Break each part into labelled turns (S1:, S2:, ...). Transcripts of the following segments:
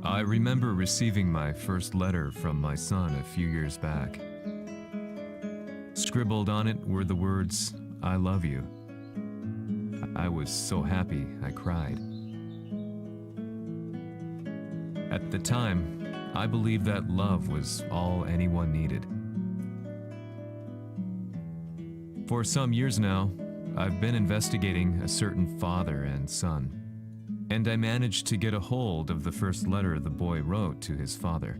S1: I remember receiving my first letter from my son a few years back. Scribbled on it were the words, "I love you." I was so happy I cried. At the time, I believed that love was all anyone needed. For some years now, I've been investigating a certain father and son, and I managed to get a hold of the first letter the boy wrote to his father.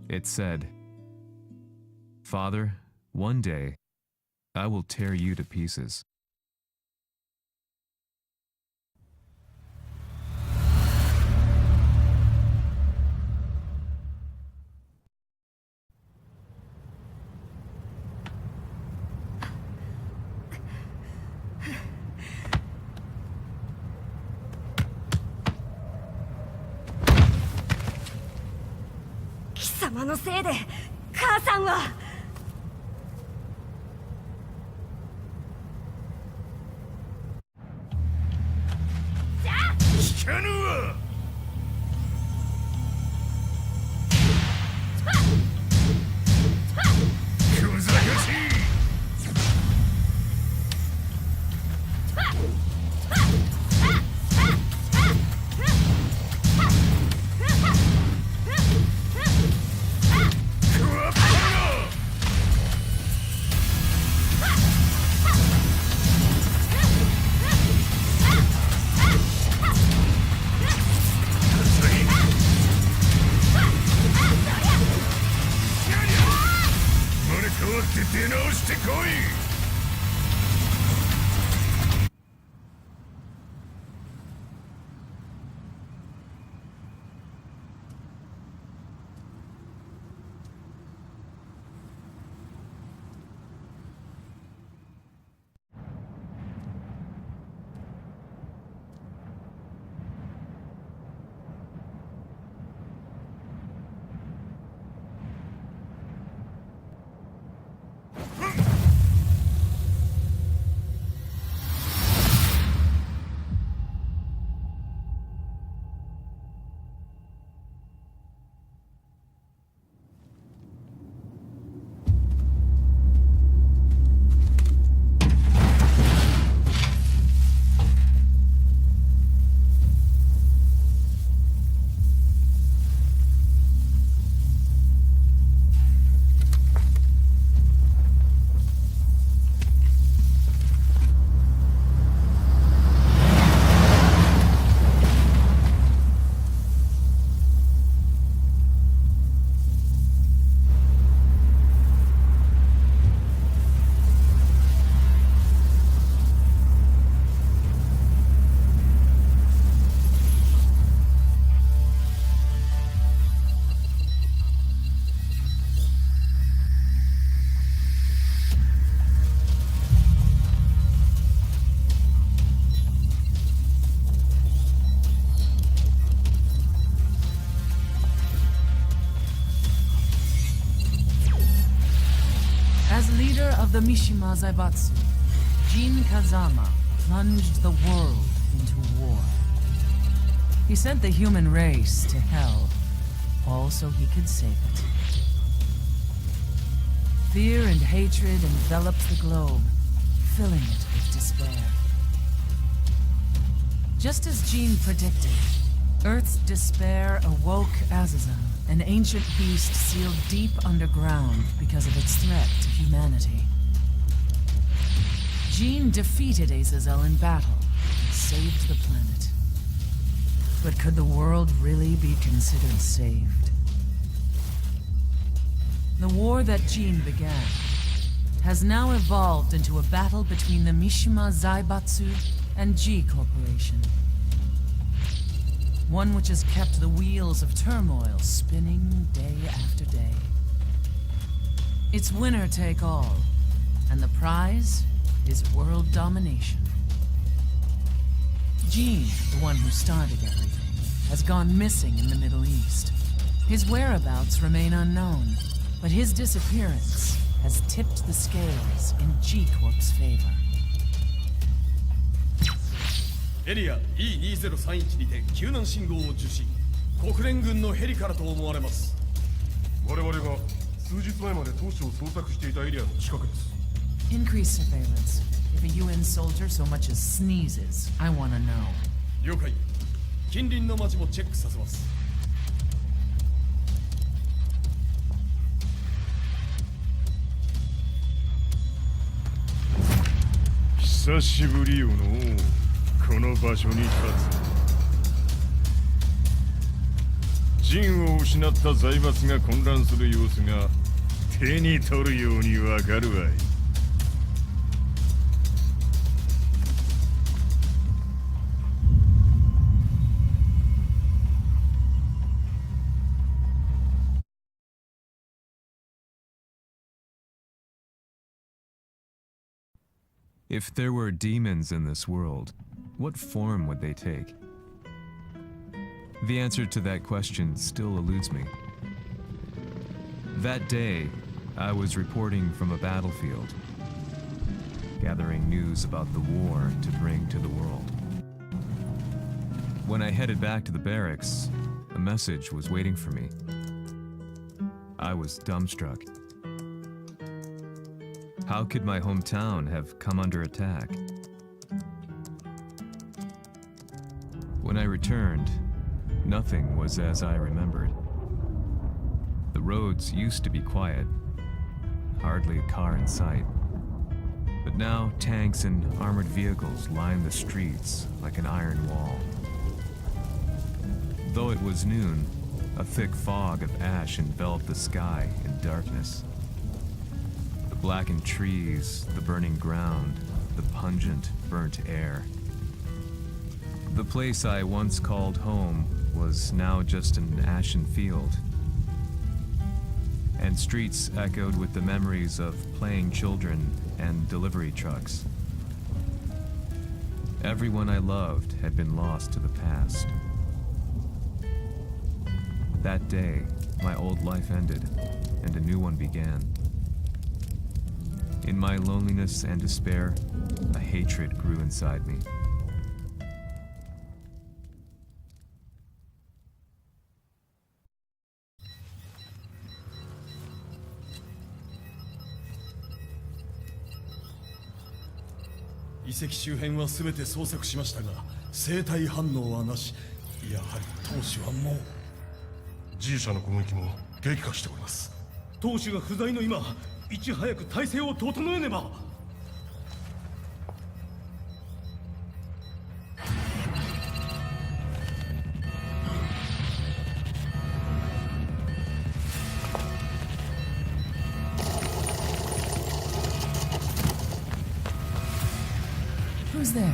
S1: It said, "Father, one day, I will tear you to pieces."
S2: Of the Mishima Zaibatsu, Jin Kazama plunged the world into war. He sent the human race to hell, all so he could save it. Fear and hatred enveloped the globe, filling it with despair. Just as Jin predicted, Earth's despair awoke Azazel, an ancient beast sealed deep underground because of its threat to humanity. Jin defeated Azazel in battle and saved the planet. But could the world really be considered saved? The war that Jin began has now evolved into a battle between the Mishima Zaibatsu and G Corporation. One which has kept the wheels of turmoil spinning day after day. It's winner take all, and the prize is world domination. Jin, the one who started everything, has gone missing in the Middle East. His whereabouts remain unknown, but his disappearance has tipped the scales in G-Corp's favor.
S3: エリア E2031 にて救難信号を受信。国連軍のヘリからと思われます。
S4: 我々が数日前まで当初を捜索していたエリアの近くです。
S2: Increase surveillance. If a UN soldier so much as sneezes, I want to know.
S3: 了解。近隣の町もチェックさせます。
S4: 久しぶりよのこの場所に立つ。陣を失った財閥が混乱する様子が手に取るようにわかるわい。
S1: If there were demons in this world, what form would they take? The answer to that question still eludes me. That day, I was reporting from a battlefield, gathering news about the war to bring to the world. When I headed back to the barracks, a message was waiting for me. I was dumbstruck. How could my hometown have come under attack? When I returned, nothing was as I remembered. The roads used to be quiet, hardly a car in sight. But now tanks and armored vehicles line the streets like an iron wall. Though it was noon, a thick fog of ash enveloped the sky in darkness. The blackened trees, the burning ground, the pungent, burnt air. The place I once called home was now just an ashen field, and streets echoed with the memories of playing children and delivery trucks. Everyone I loved had been lost to the past. That day, my old life ended, and a new one began. In my loneliness and despair, a hatred grew inside me.
S3: 「遺跡周辺は全て捜索しましたが生体反応はなし。やはり当主はもう。
S4: G 社の攻撃も激化しております。
S3: 当主が不在の今、いち早く体制を整えねば。
S2: Who's there?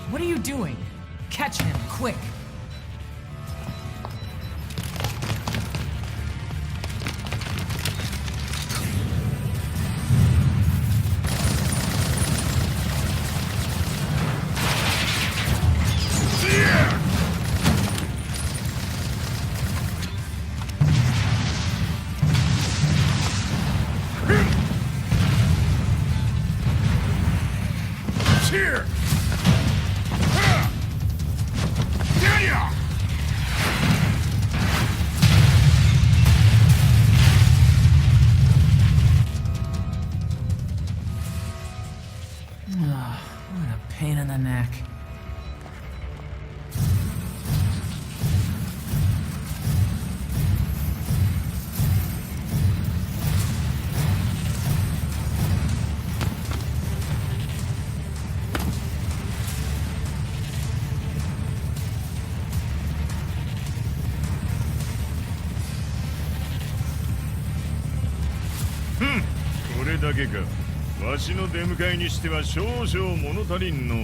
S2: What are you doing? Catch him, quick!
S4: Here!
S2: What a pain in the neck.
S4: Hmm. これだけか。わしの出迎えにしては少々物足りんの。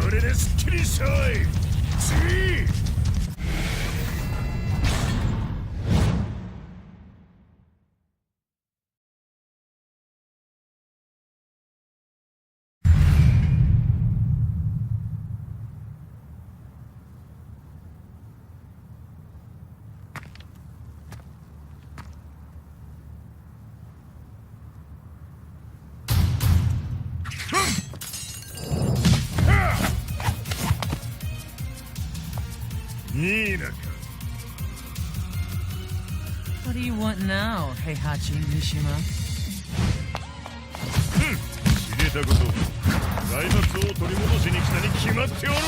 S4: これですっきりしたい。次。
S2: What do you want now, Heihachi Mishima?
S4: 知れたこと、財閥を取り戻しに来たに決まっておろう。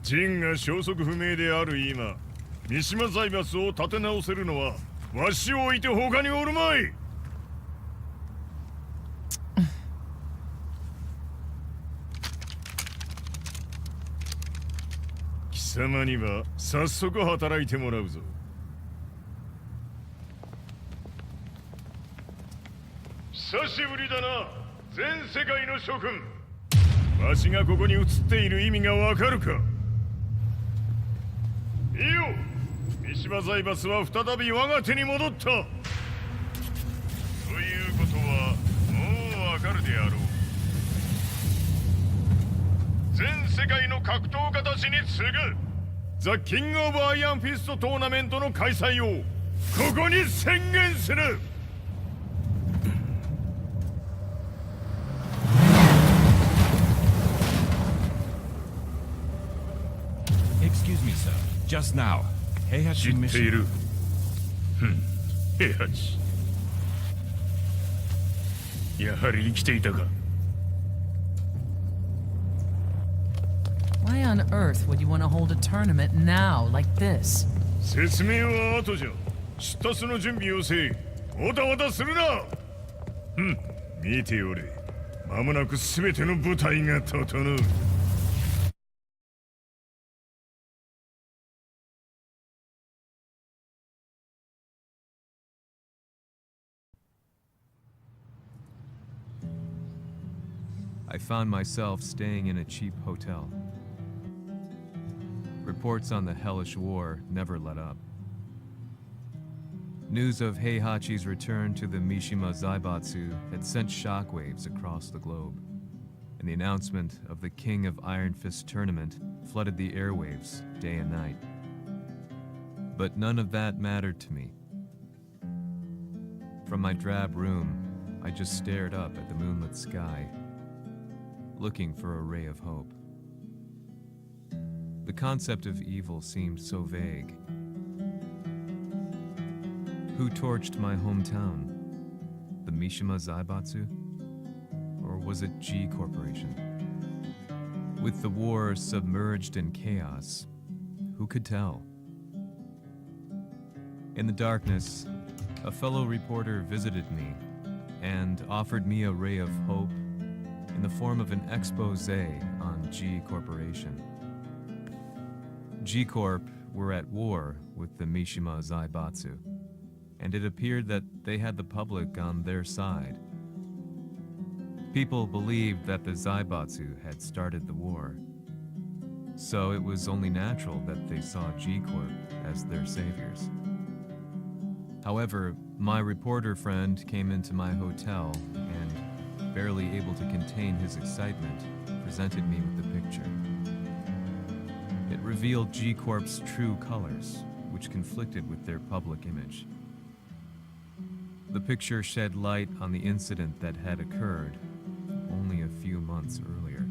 S4: 陣が消息不明である今、三島財閥を立て直せるのはわしを置いて他におるまい。貴様には早速働いてもらうぞ。久しぶりだな、全世界の諸君。わしがここに映っている意味がわかるか。いいよ、三島財閥は再び我が手に戻った。ということはもうわかるであろう。全世界の格闘家たちに次ぐザ・キング・オブ・アイアンフィストトーナメントの開催をここに宣言する。
S5: Excuse me, sir. Just now,
S4: 知っている。平八。やはり生きていたか。
S2: Why on earth would you want to hold a tournament now, like this?
S4: 説明は後じゃ。出立の準備をせい。わたわたするな。見ておれ。間もなく全ての部隊が整う。
S1: I found myself staying in a cheap hotel. Reports on the hellish war never let up. News of Heihachi's return to the Mishima Zaibatsu had sent shockwaves across the globe, and the announcement of the King of Iron Fist tournament flooded the airwaves day and night. But none of that mattered to me. From my drab room, I just stared up at the moonlit sky, looking for a ray of hope. The concept of evil seemed so vague. Who torched my hometown? The Mishima Zaibatsu? Or was it G Corporation? With the war submerged in chaos, who could tell? In the darkness, a fellow reporter visited me and offered me a ray of hope in the form of an expose on G Corporation. G Corp were at war with the Mishima Zaibatsu, and it appeared that they had the public on their side. People believed that the Zaibatsu had started the war, so it was only natural that they saw G Corp as their saviors. However, my reporter friend came into my hotel and, barely able to contain his excitement, presented me with the picture. It revealed G Corp's true colors, which conflicted with their public image. The picture shed light on the incident that had occurred only a few months earlier.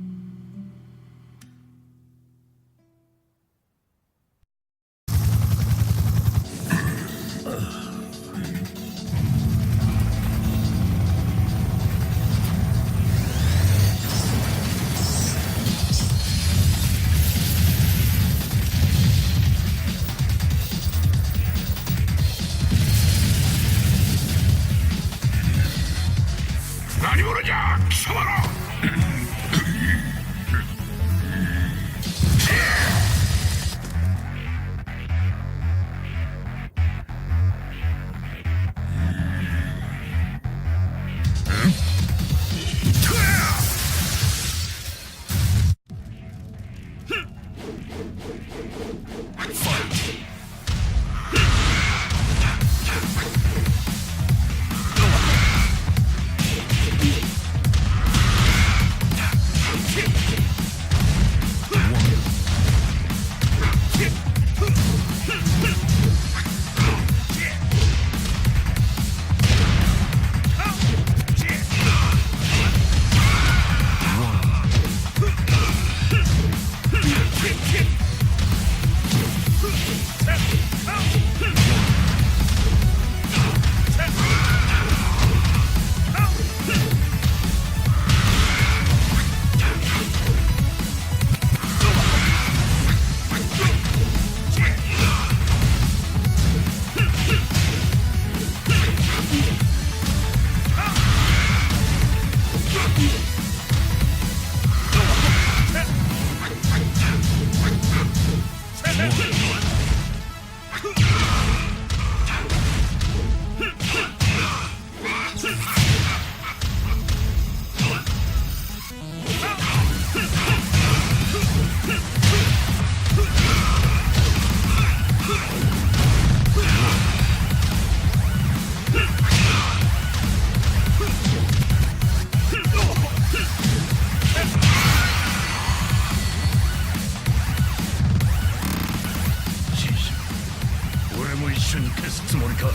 S3: 緒に消すつもりか。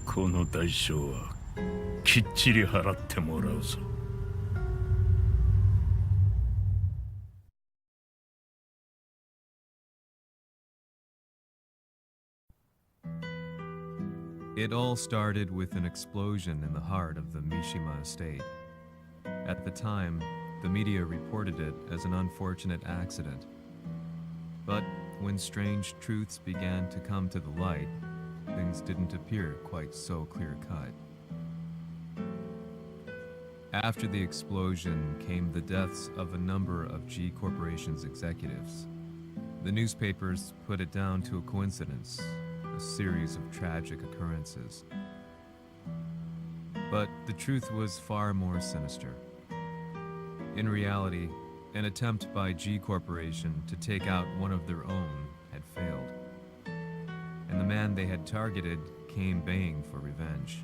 S3: この代償はきっちり払ってもらうぞ。
S1: It all started with an explosion in the heart of the Mishima estate. At the time, the media reported it as an unfortunate accident. But when strange truths began to come to the light, things didn't appear quite so clear-cut. After the explosion came the deaths of a number of G Corporation's executives. The newspapers put it down to a coincidence, a series of tragic occurrences. But the truth was far more sinister. In reality, an attempt by G Corporation to take out one of their own had failed, and the man they had targeted came baying for revenge.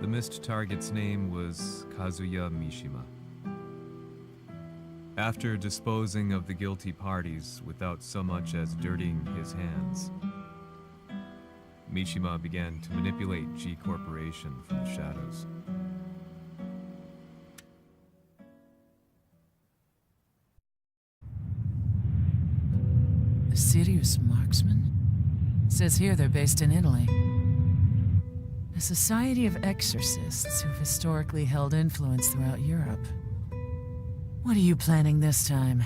S1: The missed target's name was Kazuya Mishima. After disposing of the guilty parties without so much as dirtying his hands, Mishima began to manipulate G Corporation from the shadows.
S2: A serious marksman? It says here they're based in Italy. A society of exorcists who've historically held influence throughout Europe. What are you planning this time?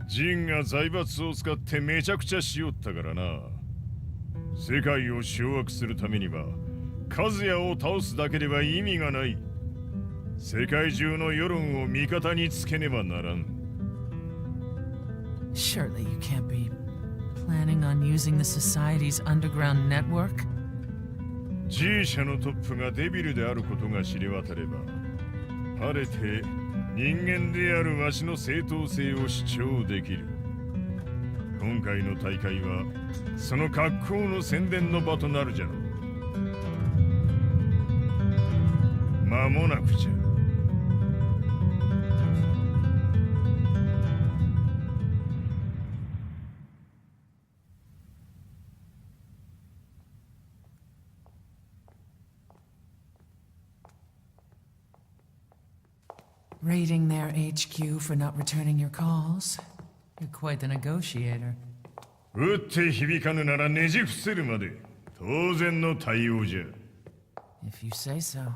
S4: ジンが財閥を使ってめちゃくちゃしよったからな。世界を掌握するためには、カズヤを倒すだけでは意味がない。世界中の世論を味方につけねばならん。
S2: Surely you can't be planning on using the society's underground network?
S4: G 社のトップがデビルであることが知れ渡れば、晴れて人間であるわしの正当性を主張できる。今回の大会はその格好の宣伝の場となるじゃろう。間もなくじゃ。
S2: Raiding their HQ for not returning your calls. You're quite the negotiator.
S4: 撃って響かぬならねじ伏せるまで当然の対応じゃ。
S2: If you say so.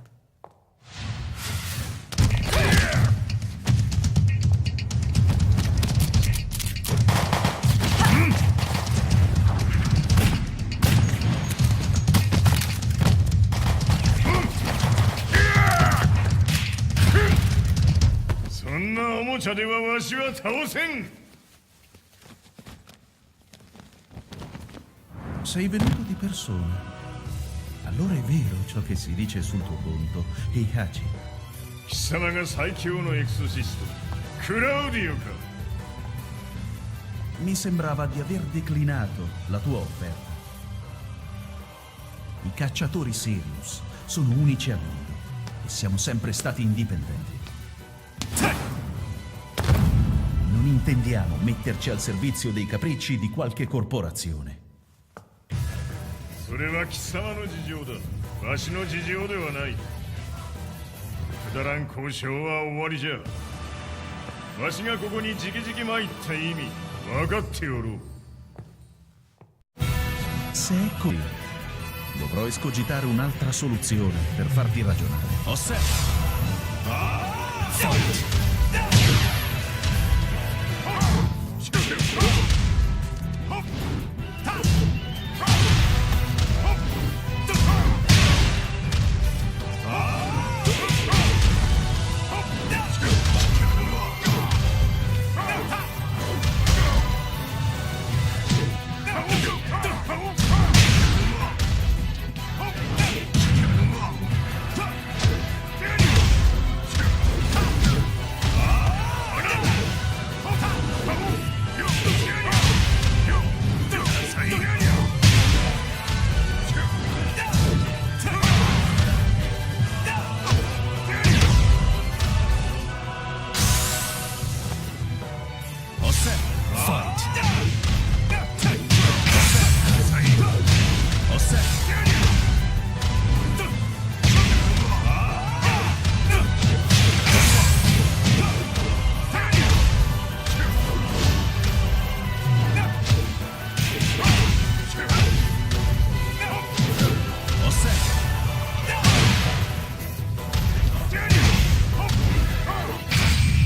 S4: そんなおもちゃではわしは倒せん。
S6: Sei venuto di persona. Allora è vero ciò che si dice sul tuo conto, ehab.
S4: 貴様が最強のエクソシストクラウディオか。
S6: Mi sembrava di aver declinato la tua offerta. I cacciatori Sirius sono unici al mondo e siamo sempre stati indipendenti. Non intendiamo metterci al servizio dei capricci di qualche corporazione.
S4: それは貴様の事情だ。わしの事情ではない。くだらん交渉は終わりじゃ。わしがここに直々参った意味分かっておろう。
S6: Se è così, dovrò escogitare un'altra soluzione per farti ragionare.
S5: Osserva!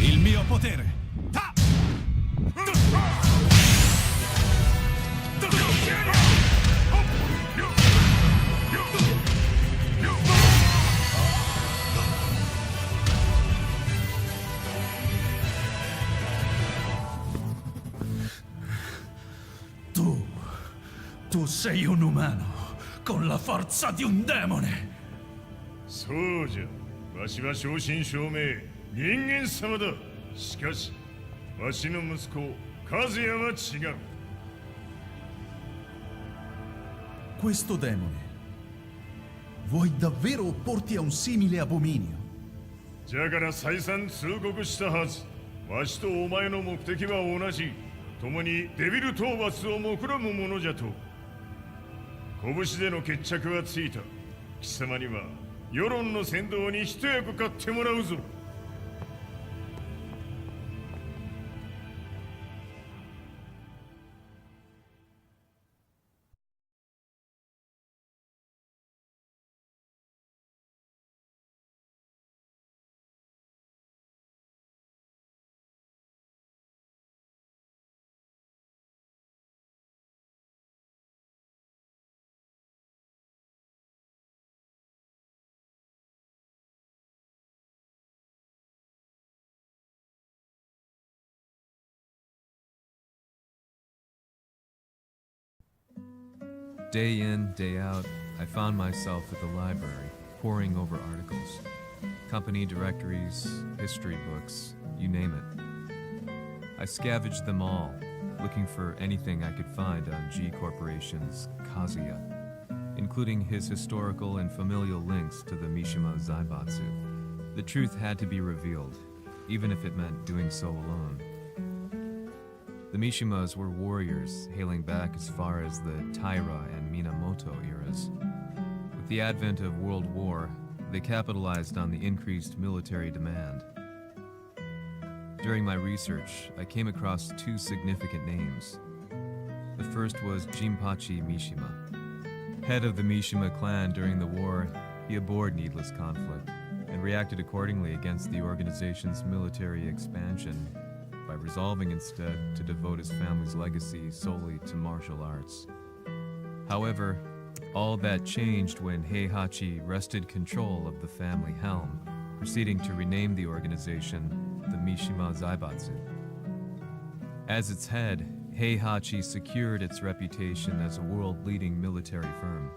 S5: Il mio potere!
S6: Tu sei un umano con la forza di un demone.
S4: そうじゃ。わしは正真正銘人間様だ。しかしわしの息子和也は違う。
S6: Questo demone, vuoi davvero opporti a un simile abominio?
S4: じゃから再三通告したはず。わしとお前の目的は同じ。共にデビル討伐を目論むものじゃと。拳での決着はついた。貴様には世論の先導に一役買ってもらうぞ。
S1: Day in, day out, I found myself at the library, poring over articles. Company directories, history books, you name it. I scavenged them all, looking for anything I could find on G Corporation's Kazuya, including his historical and familial links to the Mishima Zaibatsu. The truth had to be revealed, even if it meant doing so alone. The Mishimas were warriors hailing back as far as the Taira and Minamoto eras. With the advent of World War, they capitalized on the increased military demand. During my research, I came across two significant names. The first was Jinpachi Mishima. Head of the Mishima clan during the war, he abhorred needless conflict and reacted accordingly against the organization's military expansion by resolving instead to devote his family's legacy solely to martial arts. However, all that changed when Heihachi wrested control of the family helm, proceeding to rename the organization the Mishima Zaibatsu. As its head, Heihachi secured its reputation as a world-leading military firm.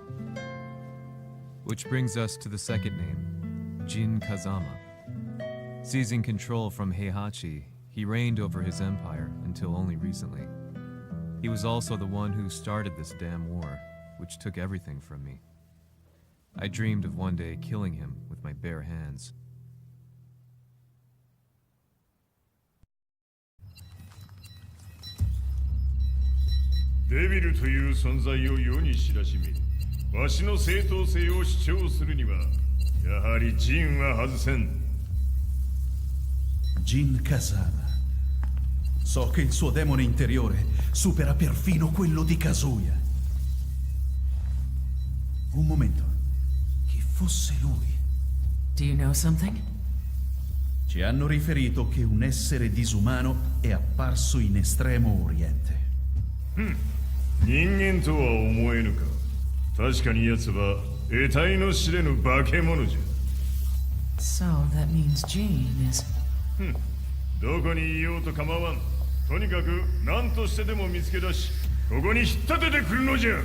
S1: Which brings us to the second name, Jin Kazama. Seizing control from Heihachi, he reigned over his empire until only recently. He was also the one who started this damn war, which took everything from me. I dreamed of one day killing him with my bare hands.
S4: Devil という存在を世に知らしめ、わしの正当性を主張するには、やはりジンは外せん。
S6: Jin Kazama. So che il suo demone interiore supera perfino quello di Kazuya. Un momento. Chi fosse lui?
S2: Do you know something?
S6: Ci hanno riferito che un essere disumano è apparso in Estremo Oriente.
S4: 人間とは思えぬか。確かに奴は得体の知れぬ化け物じゃ。
S2: So that means Jean is...
S4: どこにいようと構わん。とにかく何としてでも見つけ出し、ここに引っ立ててくるのじゃ。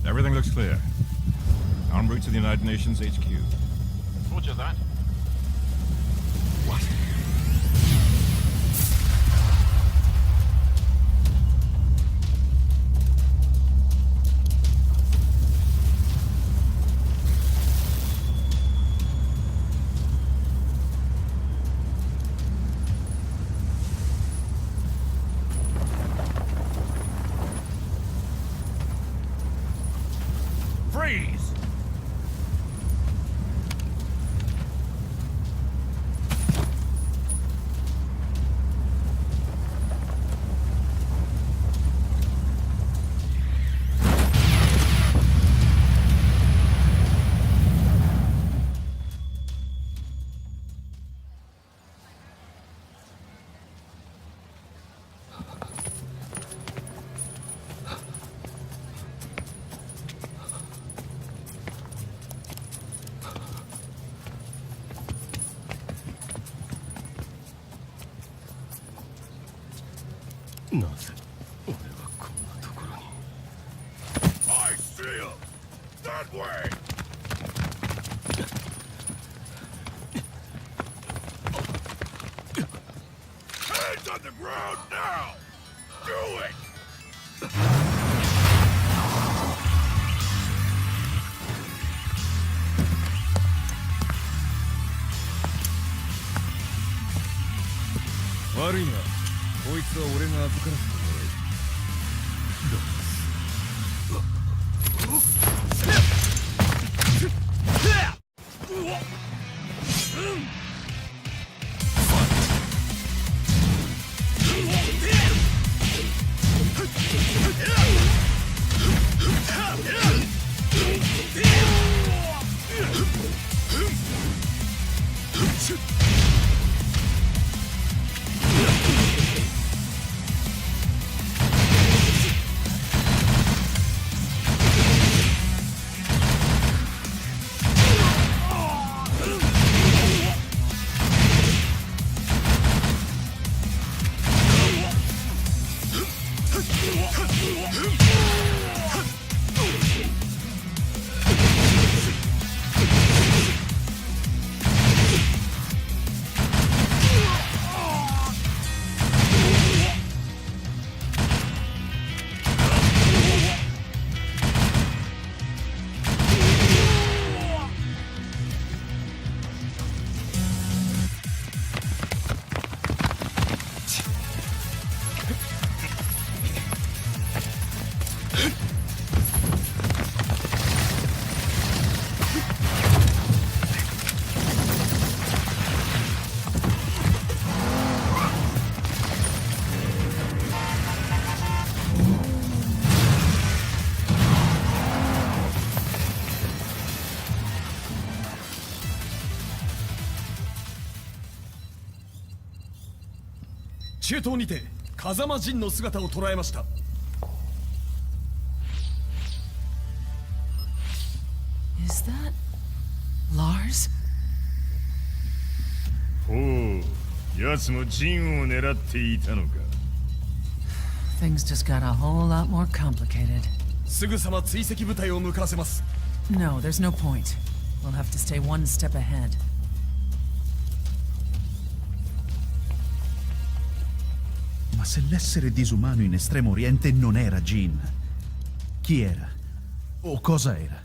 S5: Everything looks clear. En route to the United Nations HQ.
S7: Roger that.
S5: What?
S7: Freeze!
S4: I see him! That way! Hands on the ground now! Do it!
S3: 中東にて風間陣の姿を捉えました。
S2: Is that Lars?
S4: ほう、奴も陣を狙っていたのか。
S2: Things just got a whole lot more complicated.
S3: すぐさま追跡部隊を向かわせます。
S2: No, there's no point. We'll have to stay one step ahead.
S6: Ma se l'essere disumano in Estremo Oriente non era Jin, chi era? O cosa era?